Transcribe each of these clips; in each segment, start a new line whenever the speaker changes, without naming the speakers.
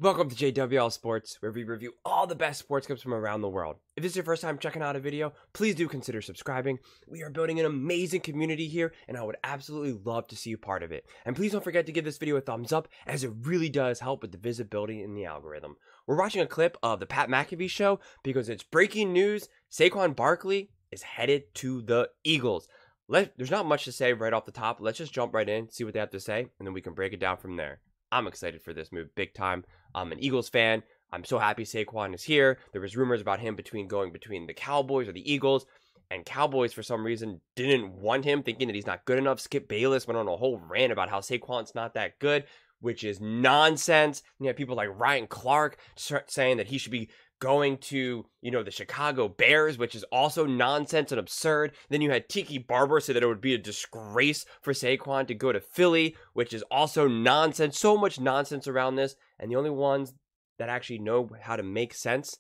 Welcome to JWL Sports, where we review all the best sports clips from around the world. If this is your first time checking out a video, please do consider subscribing. We are building an amazing community here, and I would absolutely love to see you part of it. And please don't forget to give this video a thumbs up, as it really does help with the visibility in the algorithm. We're watching a clip of the Pat Mcafee Show because it's breaking news. Saquon Barkley is headed to the Eagles. There's not much to say right off the top. Let's just jump right in, see what they have to say, and then we can break it down from there. I'm excited for this move big time. I'm an Eagles fan. I'm so happy Saquon is here. There was rumors about him going between the Cowboys or the Eagles, and Cowboys for some reason didn't want him, thinking that he's not good enough. Skip Bayless went on a whole rant about how Saquon's not that good, which is nonsense. You have people like Wright and Clark saying that he should be going to, the Chicago Bears, which is also nonsense and absurd. Then you had Tiki Barber say that it would be a disgrace for Saquon to go to Philly, which is also nonsense. So much nonsense around this. And the only ones that actually know how to make sense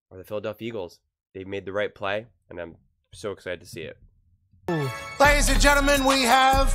are the Philadelphia Eagles. They've made the right play, and I'm so excited to see it.
Ladies and gentlemen, we have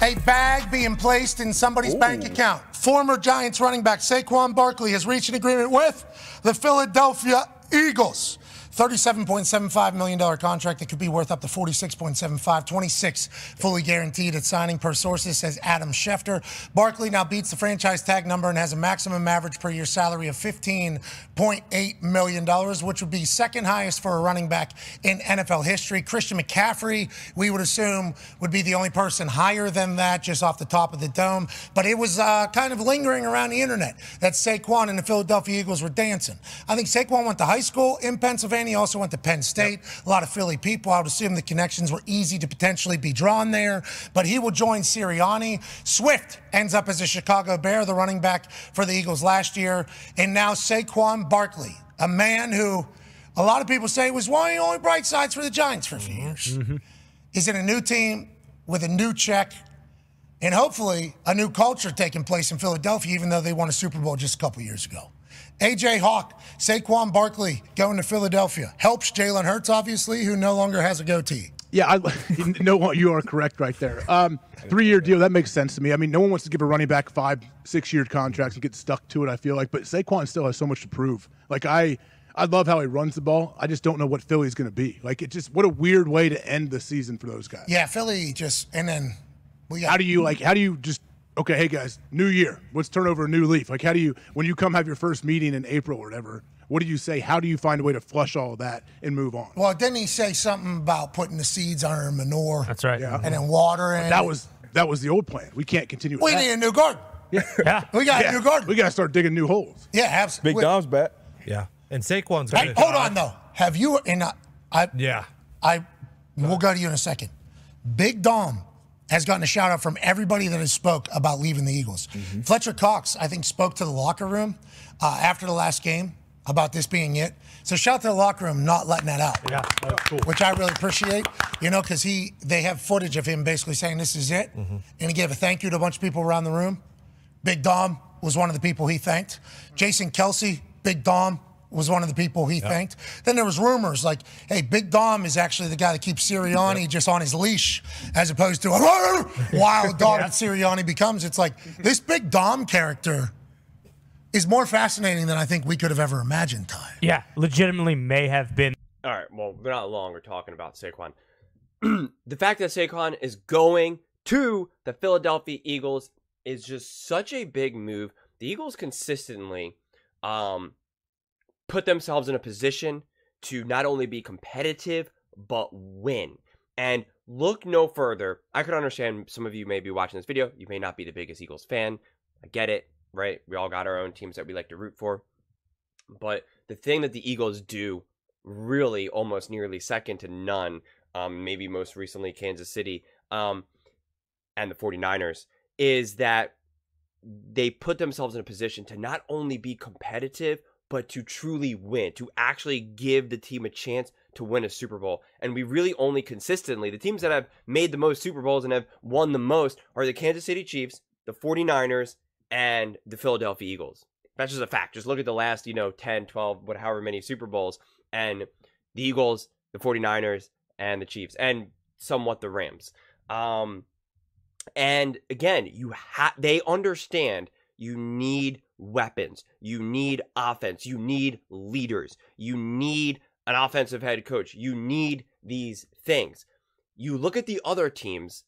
a bag being placed in somebody's bank account. Former Giants running back Saquon Barkley has reached an agreement with the Philadelphia Eagles. $37.75 million contract that could be worth up to $46.75, 26 fully guaranteed at signing per sources, says Adam Schefter. Barkley now beats the franchise tag number and has a maximum average per year salary of $15.8 million, which would be second highest for a running back in NFL history. Christian McCaffrey, we would assume, would be the only person higher than that, just off the top of the dome. But it was kind of lingering around the internet that Saquon and the Philadelphia Eagles were dancing. I think Saquon went to high school in Pennsylvania. He also went to Penn State. A lot of Philly people. I would assume the connections were easy to potentially be drawn there. But he will join Sirianni. Swift ends up as a Chicago Bear, the running back for the Eagles last year. And now Saquon Barkley, a man who a lot of people say was one of the only bright sides for the Giants for a few years, is in a new team with a new check and hopefully a new culture taking place in Philadelphia, even though they won a Super Bowl just a couple years ago. A.J. Hawk, Saquon Barkley going to Philadelphia. Helps Jalen Hurts, obviously, who no longer has a goatee.
Yeah, you are correct right there. 3-year deal, that makes sense to me. I mean, no one wants to give a running back 5-6-year contracts and get stuck to it, I feel like. But Saquon still has so much to prove. Like, I love how he runs the ball. I just don't know what Philly's going to be. Like, what a weird way to end the season for those guys.
Yeah, Philly and then we got.
How do you just, okay, hey guys, new year, let's turn over a new leaf. Like, when you come have your first meeting in April or whatever, what do you say? How do you find a way to flush all of that and move on?
Well, didn't he say something about putting the seeds under manure?
That's right.
Yeah.
And then watering.
That was the old plan. We can't continue with that.
We need a new garden.
Yeah.
We got a new garden.
We got to start digging new holes.
Yeah, absolutely.
Big Dom's back.
Yeah. And Saquon's
Hey,
good.
hold on, though. Have you, and
Yeah.
we'll go to you in a second. Big Dom has gotten a shout out from everybody that has spoke about leaving the Eagles. Fletcher Cox, I think, spoke to the locker room after the last game about this being it. So shout out to the locker room not letting that out.
Yeah, that's cool.
Which I really appreciate, because they have footage of him basically saying this is it. And he gave a thank you to a bunch of people around the room. Big Dom was one of the people he thanked. Jason Kelsey, Big Dom, was one of the people he thanked. Then there was rumors like, hey, Big Dom is actually the guy that keeps Sirianni just on his leash as opposed to a wild dog that Sirianni becomes. It's like this Big Dom character is more fascinating than I think we could have ever imagined, Ty.
Yeah, legitimately may have been.
All right, well, we're not long. We're talking about Saquon. The fact that Saquon is going to the Philadelphia Eagles is just such a big move. The Eagles consistently put themselves in a position to not only be competitive, but win. And look no further. I could understand some of you may be watching this video. You may not be the biggest Eagles fan. I get it, right? We all got our own teams that we like to root for. But the thing that the Eagles do really almost nearly second to none, maybe most recently Kansas City and the 49ers, is that they put themselves in a position to not only be competitive, but to truly win, to actually give the team a chance to win a Super Bowl. And we really only consistently, the teams that have made the most Super Bowls and have won the most are the Kansas City Chiefs, the 49ers, and the Philadelphia Eagles. That's just a fact. Just look at the last, 10, 12, however many Super Bowls, and the Eagles, the 49ers, and the Chiefs, and somewhat the Rams. And again, they understand You need weapons. You need offense. You need leaders. You need an offensive head coach. You need these things. You look at the other teams,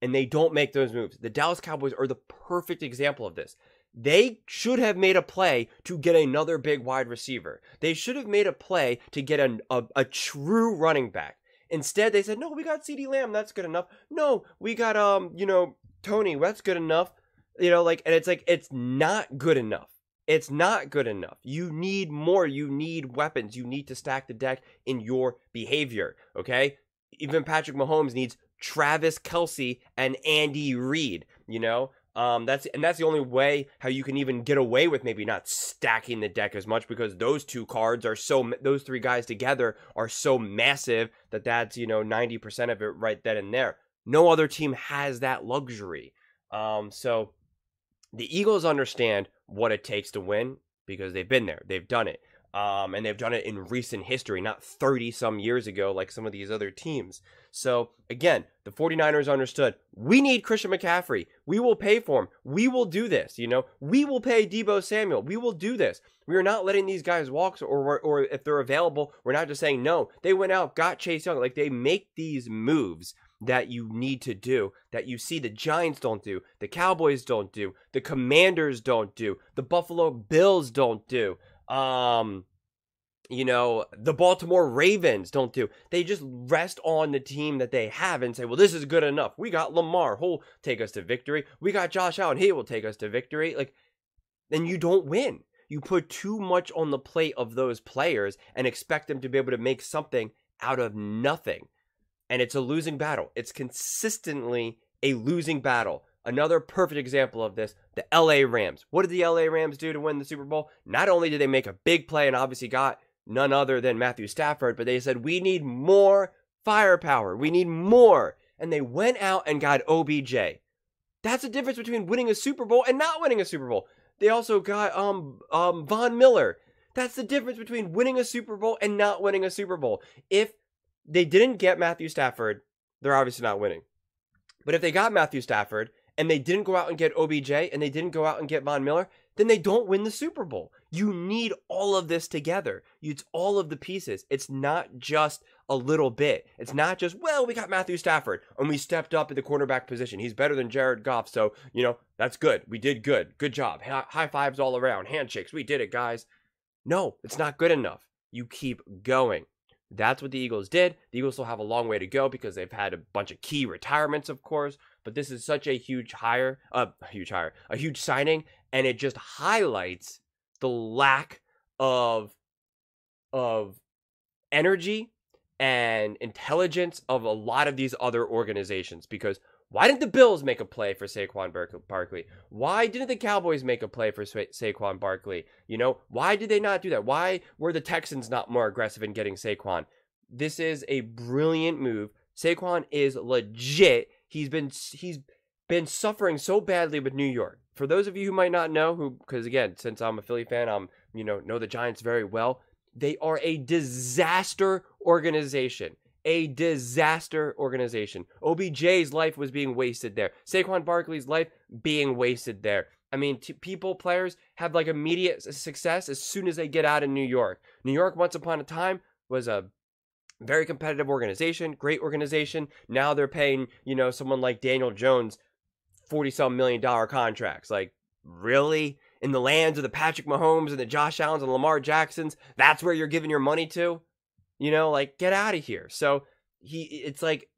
and they don't make those moves. The Dallas Cowboys are the perfect example of this. They should have made a play to get another big wide receiver. They should have made a play to get a true running back. Instead, they said, no, we got CeeDee Lamb. That's good enough. No, we got, Tony. That's good enough. And it's like, it's not good enough. It's not good enough. You need more. You need weapons. You need to stack the deck in your behavior. Okay? Even Patrick Mahomes needs Travis Kelce and Andy Reid, that's the only way how you can even get away with maybe not stacking the deck as much, because those those three guys together are so massive that's 90% of it right then and there. No other team has that luxury. So the Eagles understand what it takes to win because they've been there, they've done it. And they've done it in recent history, not 30-some years ago like some of these other teams. So, again, the 49ers understood, we need Christian McCaffrey. We will pay for him. We will do this, We will pay Deebo Samuel. We will do this. We are not letting these guys walk, or if they're available, we're not just saying no. They went out, got Chase Young. Like, they make these moves that you need to do, that you see the Giants don't do, the Cowboys don't do, the Commanders don't do, the Buffalo Bills don't do. The Baltimore Ravens don't do. They just rest on the team that they have and say, well, this is good enough. We got Lamar, who'll take us to victory. We got Josh Allen, he will take us to victory. Then you don't win. You put too much on the plate of those players and expect them to be able to make something out of nothing. And it's a losing battle. It's consistently a losing battle. Another perfect example of this, the LA Rams. What did the LA Rams do to win the Super Bowl? Not only did they make a big play and obviously got none other than Matthew Stafford, but they said, we need more firepower. We need more. And they went out and got OBJ. That's the difference between winning a Super Bowl and not winning a Super Bowl. They also got Von Miller. That's the difference between winning a Super Bowl and not winning a Super Bowl. If they didn't get Matthew Stafford, they're obviously not winning. But if they got Matthew Stafford, and they didn't go out and get OBJ, and they didn't go out and get Von Miller, then they don't win the Super Bowl. You need all of this together. It's all of the pieces. It's not just a little bit. It's not just, well, we got Matthew Stafford, and we stepped up at the quarterback position. He's better than Jared Goff, so, that's good. We did good. Good job. High fives all around. Handshakes. We did it, guys. No, it's not good enough. You keep going. That's what the Eagles did. The Eagles still have a long way to go because they've had a bunch of key retirements, of course. But this is such a huge signing, and it just highlights the lack of energy and intelligence of a lot of these other organizations. Because why didn't the Bills make a play for Saquon Barkley? Why didn't the Cowboys make a play for Saquon Barkley? Why did they not do that? Why were the Texans not more aggressive in getting Saquon? This is a brilliant move. Saquon is legit. He's been suffering so badly with New York. For those of you who might not know, because again, since I'm a Philly fan, know the Giants very well. They are a disaster organization. A disaster organization. OBJ's life was being wasted there. Saquon Barkley's life being wasted there. I mean, players have immediate success as soon as they get out of New York. New York, once upon a time, was a very competitive organization, great organization. Now they're paying, someone like Daniel Jones $40-some million contracts. Really? In the lands of the Patrick Mahomes and the Josh Allens and Lamar Jacksons, that's where you're giving your money to? Get out of here. So it's like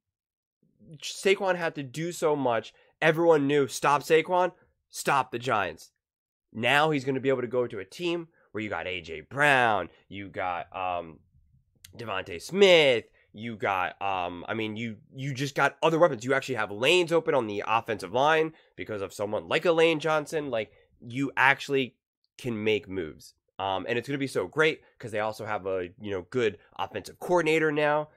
Saquon had to do so much. Everyone knew, stop Saquon, stop the Giants. Now he's going to be able to go to a team where you got A.J. Brown, you got Devontae Smith, you got, you just got other weapons. You actually have lanes open on the offensive line because of someone like a Lane Johnson. You actually can make moves. And it's going to be so great because they also have a, good offensive coordinator now.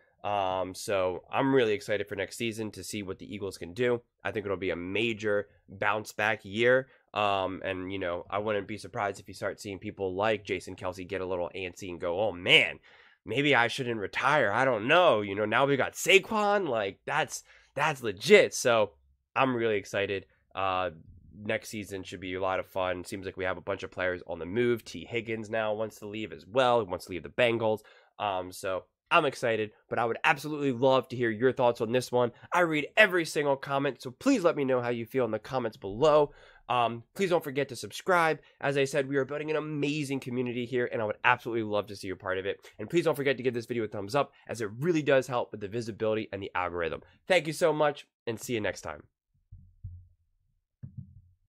So I'm really excited for next season to see what the Eagles can do. I think it'll be a major bounce back year. And I wouldn't be surprised if you start seeing people like Jason Kelce get a little antsy and go, oh man, maybe I shouldn't retire. I don't know. Now we got Saquon. That's legit. So I'm really excited. next season should be a lot of fun. Seems like we have a bunch of players on the move. T. Higgins now wants to leave as well. He wants to leave the Bengals. So I'm excited, but I would absolutely love to hear your thoughts on this one. I read every single comment, so please let me know how you feel in the comments below. Please don't forget to subscribe. As I said, we are building an amazing community here, and I would absolutely love to see you a part of it. And please don't forget to give this video a thumbs up, as it really does help with the visibility and the algorithm. Thank you so much, and see you next time.